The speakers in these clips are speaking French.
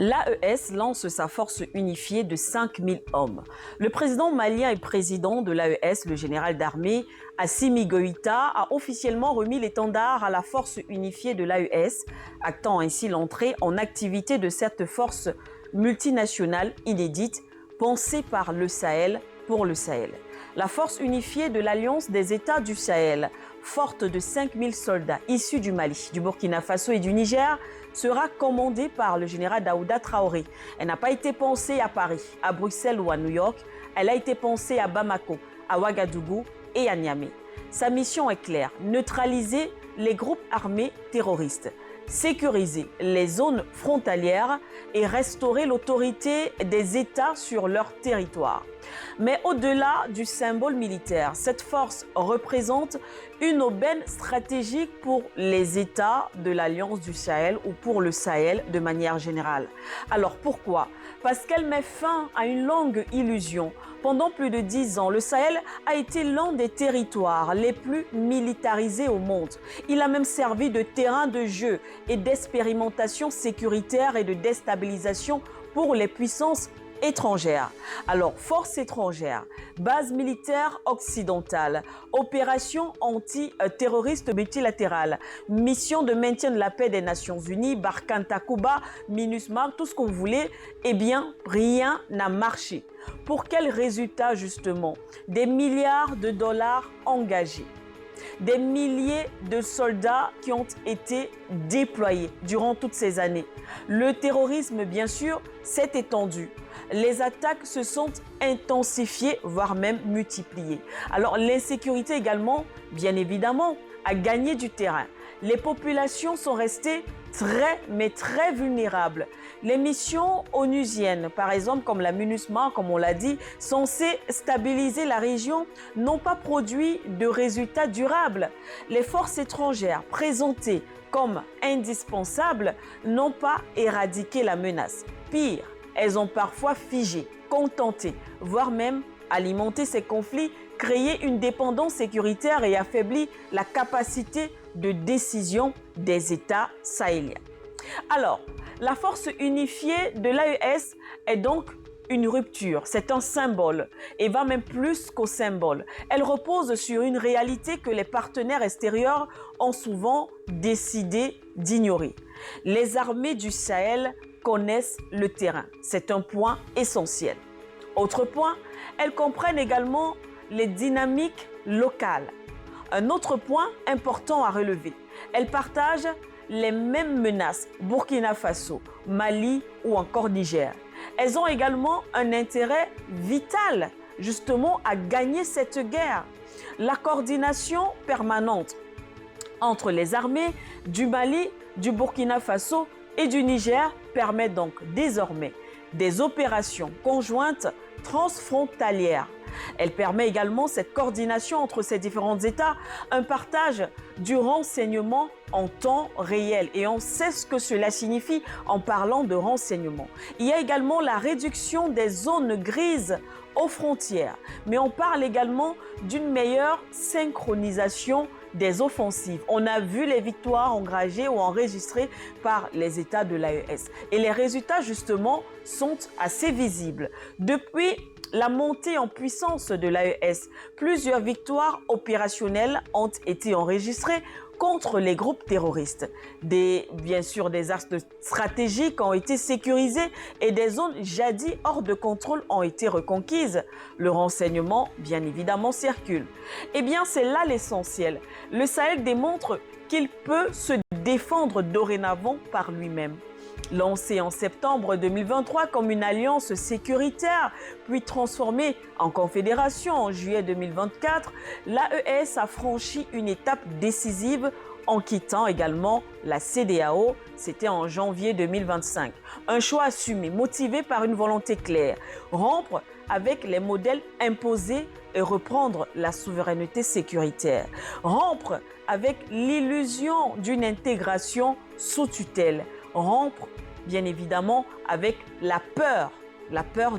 L'AES lance sa force unifiée de 5000 hommes. Le président malien et président de l'AES, le général d'armée Assimi Goïta, a officiellement remis l'étendard à la force unifiée de l'AES, actant ainsi l'entrée en activité de cette force multinationale inédite, pensée par le Sahel pour le Sahel. La force unifiée de l'Alliance des États du Sahel, forte de 5000 soldats issus du Mali, du Burkina Faso et du Niger, sera commandée par le général Daouda Traoré. Elle n'a pas été pensée à Paris, à Bruxelles ou à New York. Elle a été pensée à Bamako, à Ouagadougou et à Niamey. Sa mission est claire, neutraliser les groupes armés terroristes, sécuriser les zones frontalières et restaurer l'autorité des États sur leur territoire. Mais au-delà du symbole militaire, cette force représente une aubaine stratégique pour les États de l'Alliance du Sahel ou pour le Sahel de manière générale. Alors pourquoi? Parce qu'elle met fin à une longue illusion. Pendant plus de 10 ans, le Sahel a été l'un des territoires les plus militarisés au monde. Il a même servi de terrain de jeu et d'expérimentation sécuritaire et de déstabilisation pour les puissances étrangères. Alors, forces étrangères, base militaire occidentale, opération anti-terroriste multilatérale, mission de maintien de la paix des Nations Unies, Barkhane Takuba, MINUSMA, tout ce qu'on voulait, eh bien, rien n'a marché. Pour quel résultat justement? Des milliards de dollars engagés. Des milliers de soldats qui ont été déployés durant toutes ces années. Le terrorisme, bien sûr, s'est étendu. Les attaques se sont intensifiées, voire même multipliées. Alors l'insécurité également, bien évidemment, a gagné du terrain. Les populations sont restées très vulnérables. Les missions onusiennes, par exemple comme la MINUSMA, comme on l'a dit, censées stabiliser la région, n'ont pas produit de résultats durables. Les forces étrangères présentées comme indispensables n'ont pas éradiqué la menace. Pire, elles ont parfois figé, contenté, voire même alimenté ces conflits, créé une dépendance sécuritaire et affaibli la capacité de décision des États sahéliens. Alors, la force unifiée de l'AES est donc une rupture, c'est un symbole et va même plus qu'au symbole. Elle repose sur une réalité que les partenaires extérieurs ont souvent décidé d'ignorer. Les armées du Sahel connaissent le terrain, c'est un point essentiel. Autre point, elles comprennent également les dynamiques locales. Un autre point important à relever, elles partagent les mêmes menaces, Burkina Faso, Mali ou encore Niger. Elles ont également un intérêt vital justement à gagner cette guerre. La coordination permanente entre les armées du Mali, du Burkina Faso et du Niger permet donc désormais des opérations conjointes transfrontalières. Elle permet également cette coordination entre ces différents États, un partage du renseignement en temps réel. Et on sait ce que cela signifie en parlant de renseignement. Il y a également la réduction des zones grises aux frontières. Mais on parle également d'une meilleure synchronisation des offensives. On a vu les victoires engagées ou enregistrées par les États de l'AES. Et les résultats, justement, sont assez visibles. Depuis la montée en puissance de l'AES, plusieurs victoires opérationnelles ont été enregistrées contre les groupes terroristes. Bien sûr, des axes stratégiques ont été sécurisés et des zones jadis hors de contrôle ont été reconquises. Le renseignement, bien évidemment, circule. Eh bien, c'est là l'essentiel. Le Sahel démontre qu'il peut se défendre dorénavant par lui-même. Lancée en septembre 2023 comme une alliance sécuritaire, puis transformée en confédération en juillet 2024, l'AES a franchi une étape décisive en quittant également la CEDEAO, c'était en janvier 2025. Un choix assumé, motivé par une volonté claire, rompre avec les modèles imposés et reprendre la souveraineté sécuritaire. Rompre avec l'illusion d'une intégration sous tutelle. Rompre, bien évidemment, avec la peur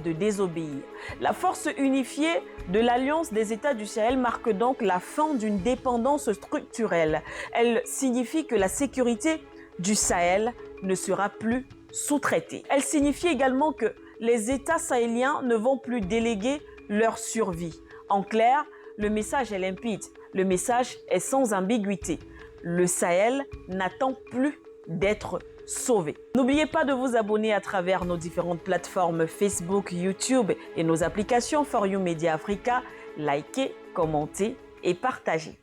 de désobéir. La force unifiée de l'Alliance des États du Sahel marque donc la fin d'une dépendance structurelle. Elle signifie que la sécurité du Sahel ne sera plus sous-traitée. Elle signifie également que les États sahéliens ne vont plus déléguer leur survie. En clair, le message est limpide, le message est sans ambiguïté. Le Sahel n'attend plus d'être sauvé. N'oubliez pas de vous abonner à travers nos différentes plateformes Facebook, YouTube et nos applications For You Media Africa. Likez, commentez et partagez.